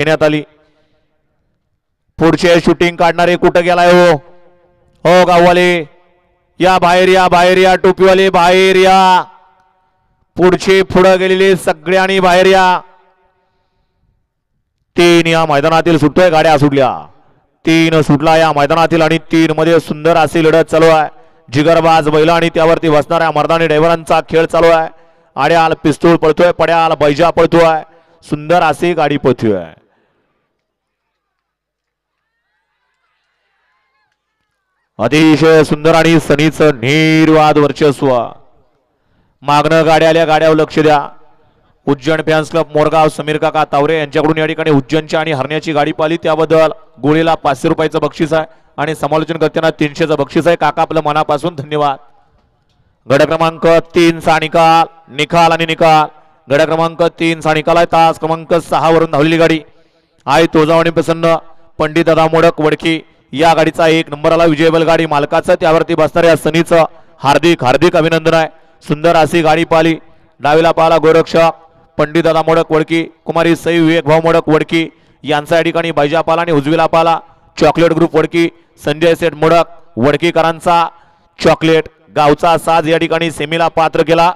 घेण्यात आली। पुढचे शूटिंग काढणारे कुठं गेलाय हो? हो गाववाले या बाहेर या, बाहेर या, टोपीवाले बाहेर या, पुढचे पुढे गेलेले सगळ्यांनी बाहेर या। 3 या मैदानातील सुटतोय, गाड्या सुटल्या, 3 सुटला या मैदानातील आणि 3 मध्ये सुंदर अशी लढत चालू आहे। जिगरबाज बैल आणि त्यावरती बसणाऱ्या मर्दानी ड्रायव्हरांचा खेळ चालू आहे। आड्याल पिस्तूल पळतोय, पड्याल बैजा पळतोय, सुंदर अशी गाडी पळतोय। अतिशय सुंदर आणि सनीचं निर्वाद वर्चस्व। मागणं गाड्या आल्या, गाड्यावर लक्ष द्या। उज्जैन फॅन्स क्लब मोरगाव समीर काका तावरे यांच्याकडून या ठिकाणी उज्जैनच्या आणि हरण्याची गाडी पाहिली त्याबद्दल गोळीला 500 रुपयाचं बक्षीस आहे आणि समालोचन करताना 300चं बक्षीस आहे। काका आपलं मनापासून धन्यवाद। गड क्रमांक 3 चा निकाल, निकाल आणि निकाल। गड क्रमांक 3 चा निकाल आहे। तास क्रमांक 6 वरून धावलेली गाडी आहे तोजावणी प्रसन्न पंडित दादा मोडक वडकी या गाडीचा 1 नंबर आला। विजय बैलगाडी मालकाचं त्यावरती बसणाऱ्या सनीचं हार्दिक हार्दिक अभिनंदन आहे। सुंदर अशी गाडी पाहिली। डावीला पाहिला गोरक्षक पंडित दादा मोडक वडकी, कुमारी सई विवेक भाऊ मोडक वडकी यांचा या ठिकाणी बैजा पाला आणि उजवीला पाला chocolate group Wadki Sanjay Seth modak वडकीकरांचा chocolate गावचा साज या ठिकाणी सेमीला पात्र केला।